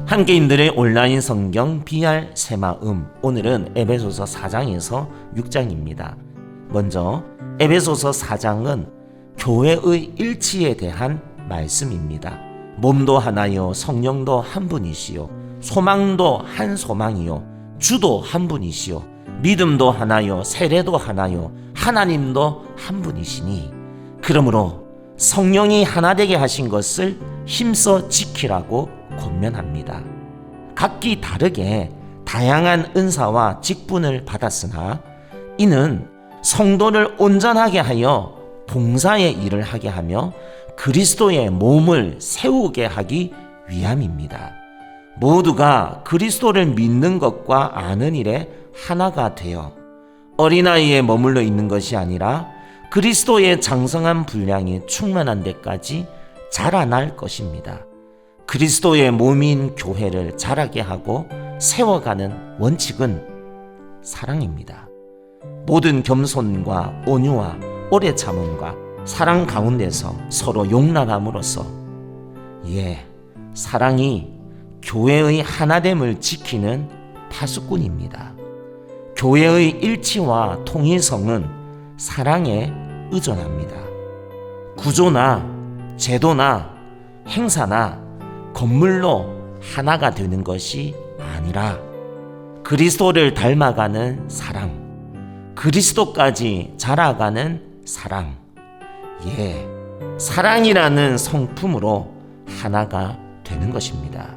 함께인들의 온라인 성경 BR 새마음, 오늘은 에베소서 4장에서 6장입니다. 먼저 에베소서 4장은 교회의 일치에 대한 말씀입니다. 몸도 하나요, 성령도 한 분이시요, 소망도 한 소망이요, 주도 한 분이시요, 믿음도 하나요, 세례도 하나요, 하나님도 한 분이시니 그러므로 성령이 하나 되게 하신 것을 힘써 지키라고 권면합니다. 각기 다르게 다양한 은사와 직분을 받았으나 이는 성도를 온전하게 하여 봉사의 일을 하게 하며 그리스도의 몸을 세우게 하기 위함입니다. 모두가 그리스도를 믿는 것과 아는 일에 하나가 되어 어린아이에 머물러 있는 것이 아니라 그리스도의 장성한 분량이 충만한 데까지 자라날 것입니다. 그리스도의 몸인 교회를 자라게 하고 세워가는 원칙은 사랑입니다. 모든 겸손과 온유와 오래 참음과 사랑 가운데서 서로 용납함으로써 사랑이 교회의 하나됨을 지키는 파수꾼입니다. 교회의 일치와 통일성은 사랑에 의존합니다. 구조나 제도나 행사나 건물로 하나가 되는 것이 아니라 그리스도를 닮아가는 사랑, 그리스도까지 자라가는 사랑, 사랑이라는 성품으로 하나가 되는 것입니다.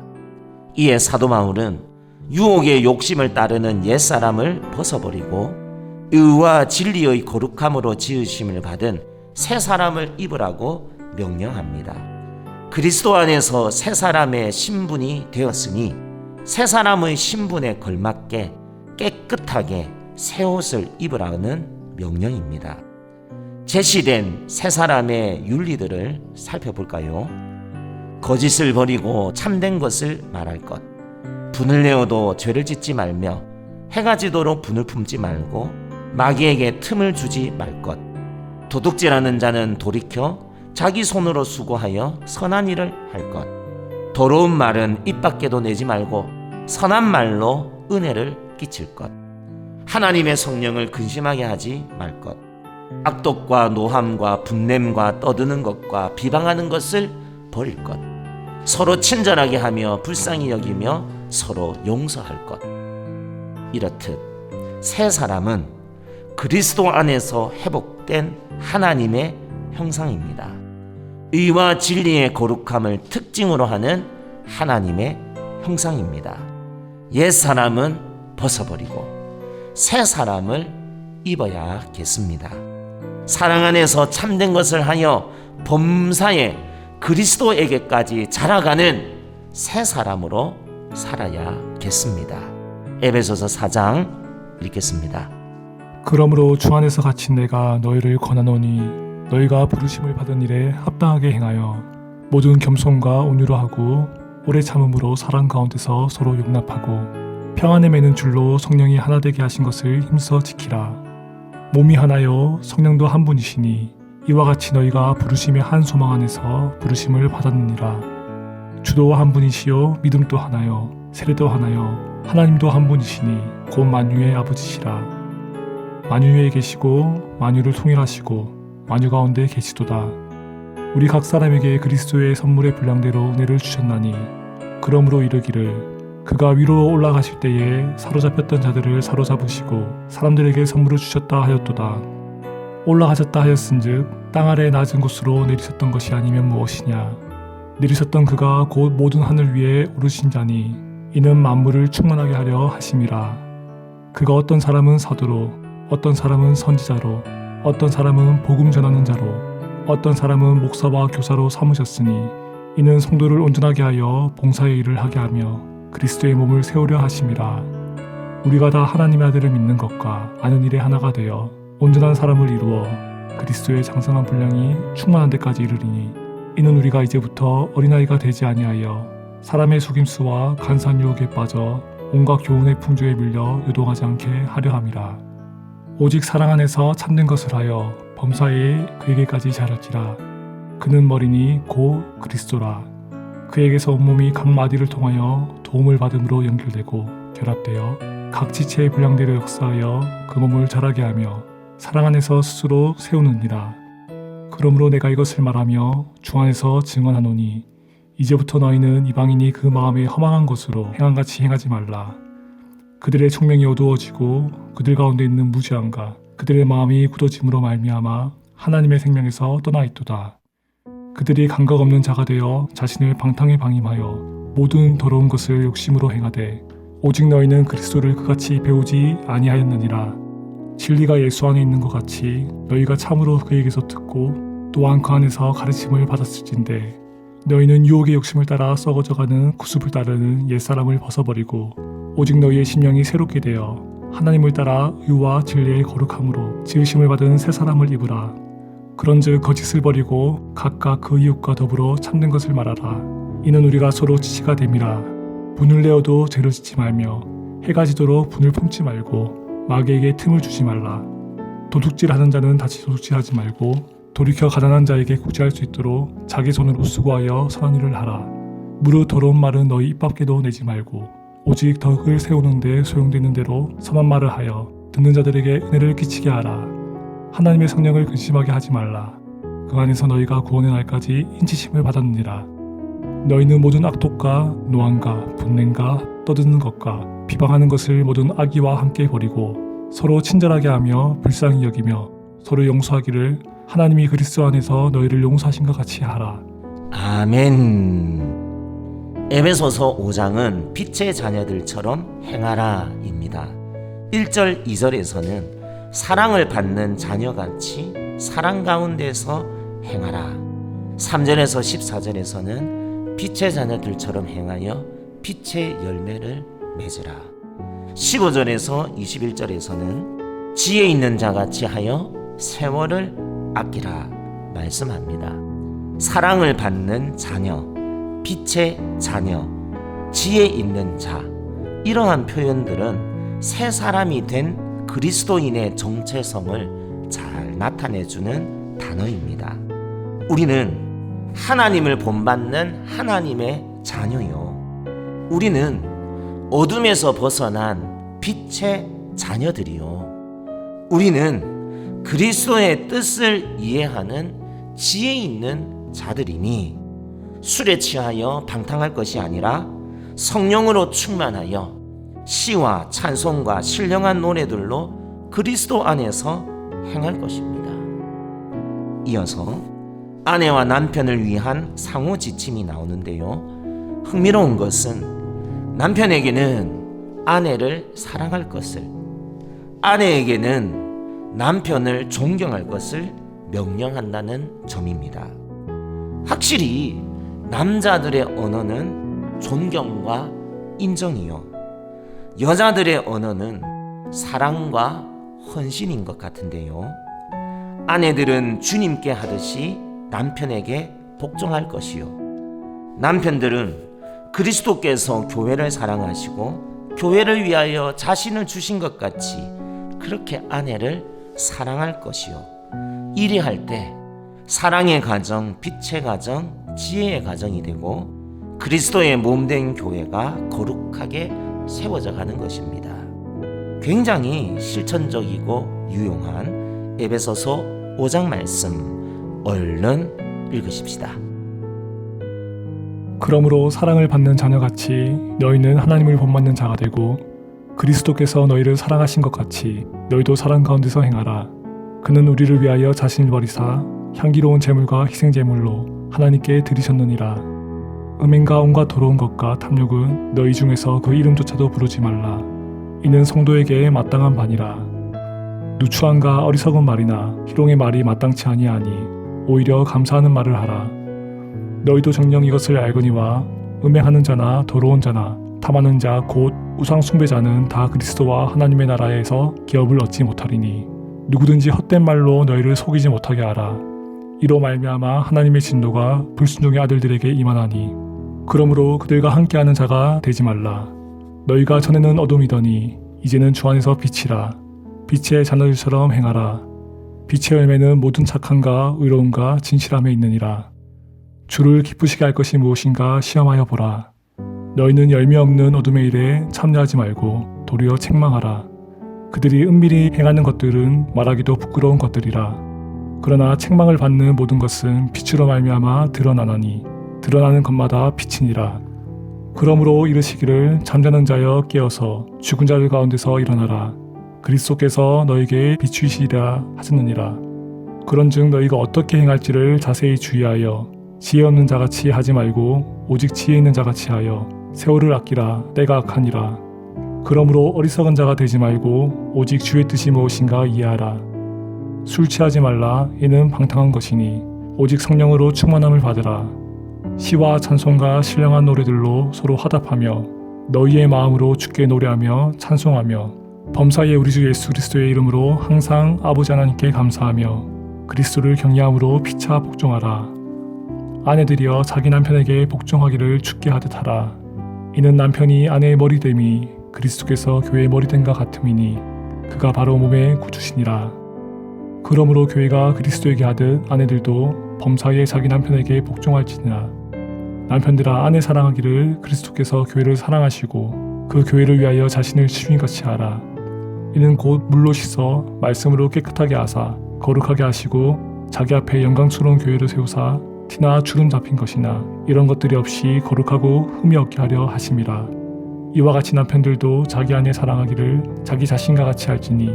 이에 사도 바울은 유혹의 욕심을 따르는 옛사람을 벗어버리고 의와 진리의 거룩함으로 지으심을 받은 새 사람을 입으라고 명령합니다. 그리스도 안에서 새 사람의 신분이 되었으니 새 사람의 신분에 걸맞게 깨끗하게 새 옷을 입으라는 명령입니다. 제시된 새 사람의 윤리들을 살펴볼까요? 거짓을 버리고 참된 것을 말할 것, 분을 내어도 죄를 짓지 말며 해가 지도록 분을 품지 말고 마귀에게 틈을 주지 말 것, 도둑질하는 자는 돌이켜 자기 손으로 수고하여 선한 일을 할 것, 더러운 말은 입 밖에도 내지 말고 선한 말로 은혜를 끼칠 것, 하나님의 성령을 근심하게 하지 말 것, 악독과 노함과 분냄과 떠드는 것과 비방하는 것을 버릴 것, 서로 친절하게 하며 불쌍히 여기며 서로 용서할 것. 이렇듯 새 사람은 그리스도 안에서 회복된 하나님의 형상입니다. 의와 진리의 거룩함을 특징으로 하는 하나님의 형상입니다. 옛 사람은 벗어버리고 새 사람을 입어야겠습니다. 사랑 안에서 참된 것을 하여 범사에 그리스도에게까지 자라가는 새 사람으로 살아야겠습니다. 에베소서 4장 읽겠습니다. 그러므로 주 안에서 갇힌 내가 너희를 권하노니 너희가 부르심을 받은 일에 합당하게 행하여 모든 겸손과 온유로 하고 오래 참음으로 사랑 가운데서 서로 용납하고 평안에 매는 줄로 성령이 하나 되게 하신 것을 힘써 지키라. 몸이 하나요 성령도 한 분이시니 이와 같이 너희가 부르심의 한 소망 안에서 부르심을 받았느니라. 주도 한 분이시요 믿음도 하나요 세례도 하나요 하나님도 한 분이시니 곧 만유의 아버지시라. 만유에 계시고 만유를 통일하시고 만유 가운데 계시도다. 우리 각 사람에게 그리스도의 선물의 분량대로 은혜를 주셨나니 그러므로 이르기를 그가 위로 올라가실 때에 사로잡혔던 자들을 사로잡으시고 사람들에게 선물을 주셨다 하였도다. 올라가셨다 하였은즉 땅 아래 낮은 곳으로 내리셨던 것이 아니면 무엇이냐. 내리셨던 그가 곧 모든 하늘 위에 오르신 자니 이는 만물을 충만하게 하려 하심이라. 그가 어떤 사람은 사도로 어떤 사람은 선지자로 어떤 사람은 복음 전하는 자로 어떤 사람은 목사와 교사로 삼으셨으니 이는 성도를 온전하게 하여 봉사의 일을 하게 하며 그리스도의 몸을 세우려 하심이라. 우리가 다 하나님의 아들을 믿는 것과 아는 일에 하나가 되어 온전한 사람을 이루어 그리스도의 장성한 분량이 충만한 데까지 이르리니 이는 우리가 이제부터 어린아이가 되지 아니하여 사람의 속임수와 간사한 유혹에 빠져 온갖 교훈의 풍조에 밀려 요동하지 않게 하려 함이라. 오직 사랑 안에서 참된 것을 하여 범사에 그에게까지 자랄지라. 그는 머리니 곧 그리스도라. 그에게서 온몸이 각 마디를 통하여 도움을 받음으로 연결되고 결합되어 각 지체의 분량대로 역사하여 그 몸을 자라게 하며 사랑 안에서 스스로 세우느니라. 그러므로 내가 이것을 말하며 주 안에서 증언하노니 이제부터 너희는 이방인이 그 마음에 허망한 것으로 행함같이 행하지 말라. 그들의 총명이 어두워지고 그들 가운데 있는 무지함과 그들의 마음이 굳어짐으로 말미암아 하나님의 생명에서 떠나 있도다. 그들이 감각 없는 자가 되어 자신을 방탕에 방임하여 모든 더러운 것을 욕심으로 행하되 오직 너희는 그리스도를 그같이 배우지 아니하였느니라. 진리가 예수 안에 있는 것 같이 너희가 참으로 그에게서 듣고 또한 그 안에서 가르침을 받았을진데 너희는 유혹의 욕심을 따라 썩어져가는 구습을 따르는 옛사람을 벗어버리고 오직 너희의 심령이 새롭게 되어 하나님을 따라 의와 진리의 거룩함으로 지으심을 받은 새 사람을 입으라. 그런즉 거짓을 버리고 각각 그 이웃과 더불어 참된 것을 말하라. 이는 우리가 서로 지체가 됨이라. 분을 내어도 죄를 짓지 말며 해가 지도록 분을 품지 말고 마귀에게 틈을 주지 말라. 도둑질하는 자는 다시 도둑질하지 말고 돌이켜 가난한 자에게 구제할 수 있도록 자기 손으로 수고하여 선한 일을 하라. 무릇 더러운 말은 너희 입 밖에도 내지 말고 오직 덕을 세우는 데 소용되는 대로 선한 말을 하여 듣는 자들에게 은혜를 끼치게 하라. 하나님의 성령을 근심하게 하지 말라. 그 안에서 너희가 구원의 날까지 인치심을 받았느니라. 너희는 모든 악독과 노함과 분냄과 떠드는 것과 비방하는 것을 모든 악의와 함께 버리고 서로 친절하게 하며 불쌍히 여기며 서로 용서하기를 하나님이 그리스도 안에서 너희를 용서하신 것 같이 하라. 아멘. 에베소서 5장은 빛의 자녀들처럼 행하라입니다. 1절 2절에서는 사랑을 받는 자녀같이 사랑 가운데서 행하라. 3절에서 14절에서는 빛의 자녀들처럼 행하여 빛의 열매를 맺으라. 15절에서 21절에서는 지혜 있는 자같이 하여 세월을 아끼라 말씀합니다. 사랑을 받는 자녀, 빛의 자녀, 지혜 있는 자, 이러한 표현들은 새 사람이 된 그리스도인의 정체성을 잘 나타내주는 단어입니다. 우리는 하나님을 본받는 하나님의 자녀요. 우리는 어둠에서 벗어난 빛의 자녀들이요. 우리는 그리스도의 뜻을 이해하는 지혜 있는 자들이니 술에 취하여 방탕할 것이 아니라 성령으로 충만하여 시와 찬송과 신령한 노래들로 그리스도 안에서 행할 것입니다. 이어서 아내와 남편을 위한 상호 지침이 나오는데요. 흥미로운 것은 남편에게는 아내를 사랑할 것을, 아내에게는 남편을 존경할 것을 명령한다는 점입니다. 확실히 남자들의 언어는 존경과 인정이요, 여자들의 언어는 사랑과 헌신인 것 같은데요. 아내들은 주님께 하듯이 남편에게 복종할 것이요, 남편들은 그리스도께서 교회를 사랑하시고 교회를 위하여 자신을 주신 것 같이 그렇게 아내를 사랑할 것이요, 이리할 때 사랑의 가정, 빛의 가정, 지혜의 가정이 되고 그리스도의 몸된 교회가 거룩하게 세워져 가는 것입니다. 굉장히 실천적이고 유용한 에베소서 5장 말씀 얼른 읽으십시다. 그러므로 사랑을 받는 자녀같이 너희는 하나님을 본받는 자가 되고 그리스도께서 너희를 사랑하신 것 같이 너희도 사랑 가운데서 행하라. 그는 우리를 위하여 자신을 버리사 향기로운 제물과 희생제물로 하나님께 드리셨느니라. 음행과 온갖 더러운 것과 탐욕은 너희 중에서 그 이름조차도 부르지 말라. 이는 성도에게 마땅한 바니라. 누추함과 어리석은 말이나 희롱의 말이 마땅치 아니하니 오히려 감사하는 말을 하라. 너희도 정녕 이것을 알거니와 음행하는 자나 더러운 자나 탐하는 자 곧 우상 숭배자는 다 그리스도와 하나님의 나라에서 기업을 얻지 못하리니 누구든지 헛된 말로 너희를 속이지 못하게 하라. 이로 말미암아 하나님의 진노가 불순종의 아들들에게 임하나니 그러므로 그들과 함께하는 자가 되지 말라. 너희가 전에는 어둠이더니 이제는 주 안에서 빛이라. 빛의 자녀들처럼 행하라. 빛의 열매는 모든 착함과 의로움과 진실함에 있느니라. 주를 기쁘시게 할 것이 무엇인가 시험하여 보라. 너희는 열매 없는 어둠의 일에 참여하지 말고 도리어 책망하라. 그들이 은밀히 행하는 것들은 말하기도 부끄러운 것들이라. 그러나 책망을 받는 모든 것은 빛으로 말미암아 드러나나니 드러나는 것마다 빛이니라. 그러므로 이르시기를 잠자는 자여 깨어서 죽은 자들 가운데서 일어나라. 그리스도께서 너에게 비추시리라 하셨느니라. 그런즉 너희가 어떻게 행할지를 자세히 주의하여 지혜 없는 자같이 하지 말고 오직 지혜 있는 자같이 하여 세월을 아끼라. 때가 악하니라. 그러므로 어리석은 자가 되지 말고 오직 주의 뜻이 무엇인가 이해하라. 술 취하지 말라. 이는 방탕한 것이니 오직 성령으로 충만함을 받으라. 시와 찬송과 신령한 노래들로 서로 화답하며 너희의 마음으로 주께 노래하며 찬송하며 범사의 우리 주 예수 그리스도의 이름으로 항상 아버지 하나님께 감사하며 그리스도를 경외함으로 피차 복종하라. 아내들이여 자기 남편에게 복종하기를 주께 하듯 하라. 이는 남편이 아내의 머리됨이 그리스도께서 교회의 머리됨과 같음이니 그가 바로 몸의 구주시니라. 그러므로 교회가 그리스도에게 하듯 아내들도 범사에 자기 남편에게 복종할지니라. 남편들아 아내 사랑하기를 그리스도께서 교회를 사랑하시고 그 교회를 위하여 자신을 치유인같이 하라. 이는 곧 물로 씻어 말씀으로 깨끗하게 하사 거룩하게 하시고 자기 앞에 영광스러운 교회를 세우사 티나 주름 잡힌 것이나 이런 것들이 없이 거룩하고 흠이 없게 하려 하심이라. 이와 같이 남편들도 자기 아내 사랑하기를 자기 자신과 같이 할지니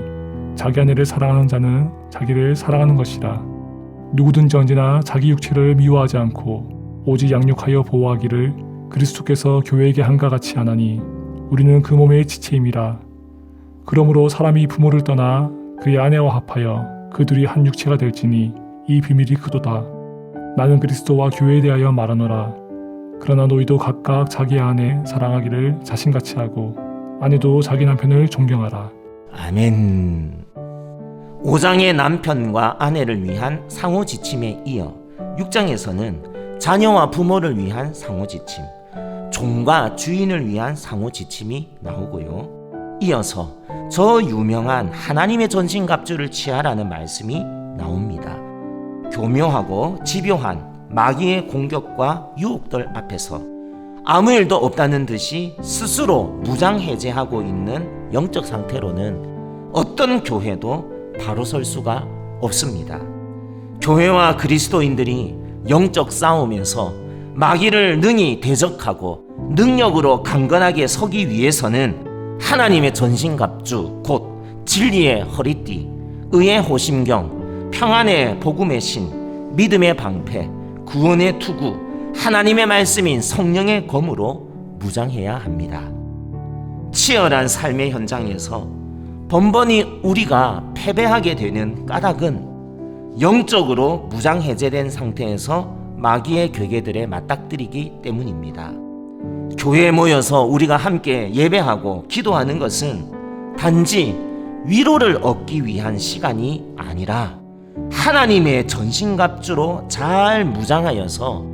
자기 아내를 사랑하는 자는 자기를 사랑하는 것이라. 누구든지 언제나 자기 육체를 미워하지 않고 오직 양육하여 보호하기를 그리스도께서 교회에게 한과 같이 하나니 우리는 그 몸의 지체임이라. 그러므로 사람이 부모를 떠나 그의 아내와 합하여 그 둘이 한 육체가 될지니 이 비밀이 그도다. 나는 그리스도와 교회에 대하여 말하노라. 그러나 너희도 각각 자기 아내 사랑하기를 자신같이 하고 아내도 자기 남편을 존경하라. 아멘. 5장의 남편과 아내를 위한 상호 지침에 이어 6장에서는 자녀와 부모를 위한 상호 지침, 종과 주인을 위한 상호 지침이 나오고요. 이어서 저 유명한 하나님의 전신갑주를 취하라는 말씀이 나옵니다. 교묘하고 집요한 마귀의 공격과 유혹들 앞에서 아무 일도 없다는 듯이 스스로 무장해제하고 있는 영적 상태로는 어떤 교회도 바로 설 수가 없습니다. 교회와 그리스도인들이 영적 싸움에서 마귀를 능히 대적하고 능력으로 강건하게 서기 위해서는 하나님의 전신갑주 곧 진리의 허리띠, 의의 호심경, 평안의 복음의 신, 믿음의 방패, 구원의 투구, 하나님의 말씀인 성령의 검으로 무장해야 합니다. 치열한 삶의 현장에서 번번이 우리가 패배하게 되는 까닭은 영적으로 무장해제된 상태에서 마귀의 괴계들에 맞닥뜨리기 때문입니다. 교회에 모여서 우리가 함께 예배하고 기도하는 것은 단지 위로를 얻기 위한 시간이 아니라 하나님의 전신갑주로 잘 무장하여서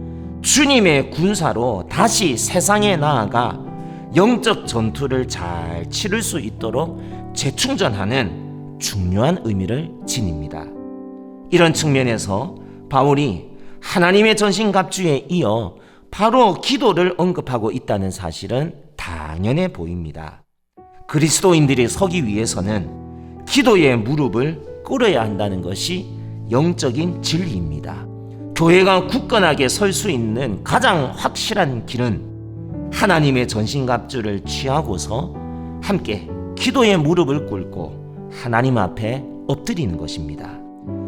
주님의 군사로 다시 세상에 나아가 영적 전투를 잘 치를 수 있도록 재충전하는 중요한 의미를 지닙니다. 이런 측면에서 바울이 하나님의 전신갑주에 이어 바로 기도를 언급하고 있다는 사실은 당연해 보입니다. 그리스도인들이 서기 위해서는 기도의 무릎을 꿇어야 한다는 것이 영적인 진리입니다. 교회가 굳건하게 설 수 있는 가장 확실한 길은 하나님의 전신갑주를 취하고서 함께 기도의 무릎을 꿇고 하나님 앞에 엎드리는 것입니다.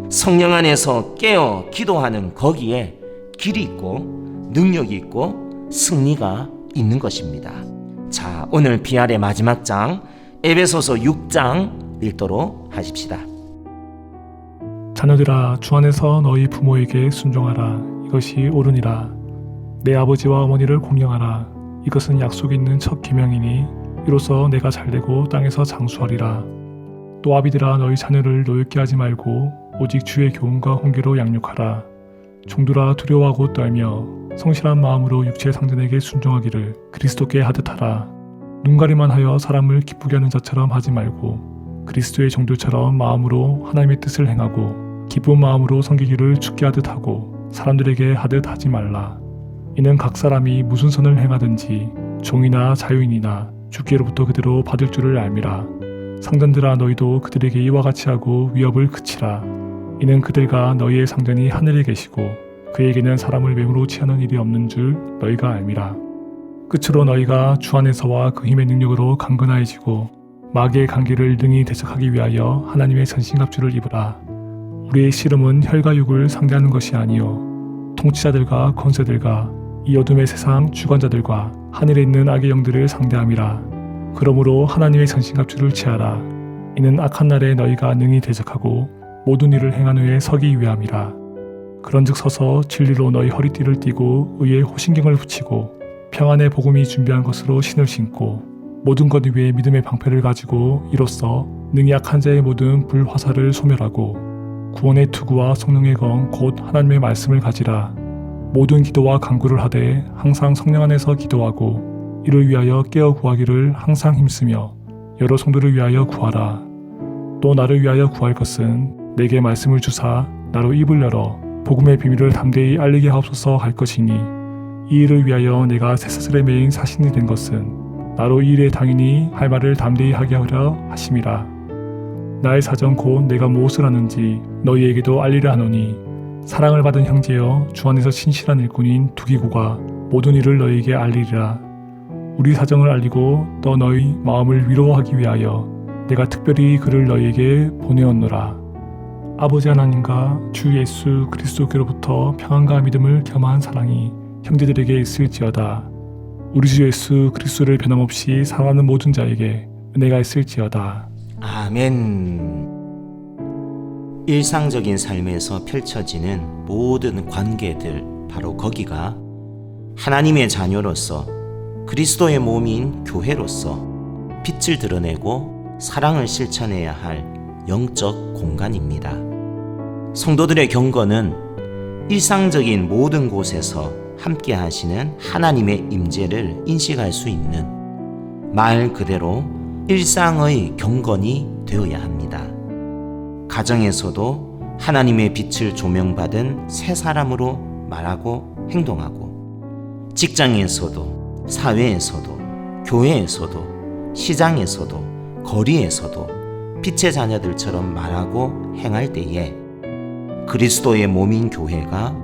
성령 안에서 깨어 기도하는 거기에 길이 있고 능력이 있고 승리가 있는 것입니다. 자, 오늘 BR의 마지막 장 에베소서 6장 읽도록 하십시다. 자녀들아 주 안에서 너희 부모에게 순종하라. 이것이 옳으니라. 내 아버지와 어머니를 공경하라. 이것은 약속 있는 첫 계명이니 이로써 내가 잘되고 땅에서 장수하리라. 또 아비들아 너희 자녀를 노엽게 하지 말고 오직 주의 교훈과 훈계로 양육하라. 종들아 두려워하고 떨며 성실한 마음으로 육체의 상전에게 순종하기를 그리스도께 하듯 하라. 눈가리만 하여 사람을 기쁘게 하는 자처럼 하지 말고 그리스도의 종들처럼 마음으로 하나님의 뜻을 행하고 기쁜 마음으로 섬기기를 주께 하듯 하고 사람들에게 하듯 하지 말라. 이는 각 사람이 무슨 선을 행하든지 종이나 자유인이나 주께로부터 그대로 받을 줄을 알미라. 상전들아 너희도 그들에게 이와 같이 하고 위협을 그치라. 이는 그들과 너희의 상전이 하늘에 계시고 그에게는 사람을 맹으로 취하는 일이 없는 줄 너희가 알미라. 끝으로 너희가 주 안에서와 그 힘의 능력으로 강건하여지고 마귀의 관계를 능히 대적하기 위하여 하나님의 전신갑주를 입으라. 우리의 씨름은 혈과 육을 상대하는 것이 아니요 통치자들과 권세들과 이 어둠의 세상 주관자들과 하늘에 있는 악의 영들을 상대함이라. 그러므로 하나님의 전신갑주를 취하라. 이는 악한 날에 너희가 능히 대적하고 모든 일을 행한 후에 서기 위함이라. 그런즉 서서 진리로 너희 허리띠를 띠고 의의 호신경을 붙이고 평안의 복음이 준비한 것으로 신을 신고 모든 것 위에 믿음의 방패를 가지고 이로써 능히 악한 자의 모든 불화살을 소멸하고 구원의 투구와 성령의 건 곧 하나님의 말씀을 가지라. 모든 기도와 간구를 하되 항상 성령 안에서 기도하고 이를 위하여 깨어 구하기를 항상 힘쓰며 여러 성도를 위하여 구하라. 또 나를 위하여 구할 것은 내게 말씀을 주사 나로 입을 열어 복음의 비밀을 담대히 알리게 하옵소서 할 것이니 이 일을 위하여 내가 쇠사슬에 매인 사신이 된 것은 나로 이 일에 당연히 할 말을 담대히 하게 하려 하심이라. 나의 사정 곧 내가 무엇을 하는지 너희에게도 알리려 하노니 사랑을 받은 형제여 주 안에서 신실한 일꾼인 두기고가 모든 일을 너희에게 알리리라. 우리 사정을 알리고 또 너희 마음을 위로하기 위하여 내가 특별히 그를 너희에게 보내었노라. 아버지 하나님과 주 예수 그리스도께로부터 평안과 믿음을 겸한 사랑이 형제들에게 있을지어다. 우리 주 예수 그리스도를 변함없이 사랑하는 모든 자에게 은혜가 있을지어다. 아멘. 일상적인 삶에서 펼쳐지는 모든 관계들, 바로 거기가 하나님의 자녀로서 그리스도의 몸인 교회로서 빛을 드러내고 사랑을 실천해야 할 영적 공간입니다. 성도들의 경건은 일상적인 모든 곳에서 함께 하시는 하나님의 임재를 인식할 수 있는 말 그대로 일상의 경건이 되어야 합니다. 가정에서도 하나님의 빛을 조명받은 새 사람으로 말하고 행동하고, 직장에서도, 사회에서도, 교회에서도, 시장에서도, 거리에서도 빛의 자녀들처럼 말하고 행할 때에 그리스도의 몸인 교회가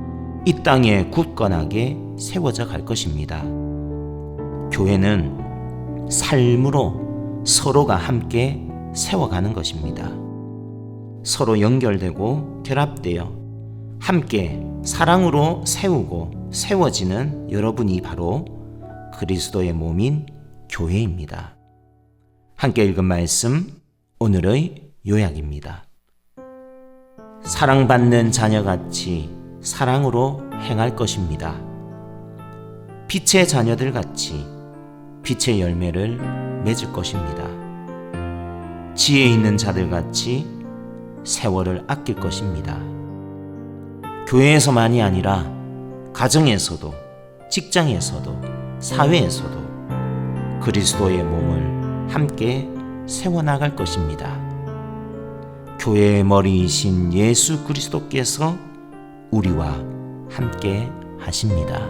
이 땅에 굳건하게 세워져 갈 것입니다. 교회는 삶으로 서로가 함께 세워가는 것입니다. 서로 연결되고 결합되어 함께 사랑으로 세우고 세워지는 여러분이 바로 그리스도의 몸인 교회입니다. 함께 읽은 말씀, 오늘의 요약입니다. 사랑받는 자녀같이 사랑으로 행할 것입니다. 빛의 자녀들같이 빛의 열매를 맺을 것입니다. 지혜 있는 자들같이 세월을 아낄 것입니다. 교회에서만이 아니라 가정에서도, 직장에서도, 사회에서도 그리스도의 몸을 함께 세워나갈 것입니다. 교회의 머리이신 예수 그리스도께서 우리와 함께 하십니다.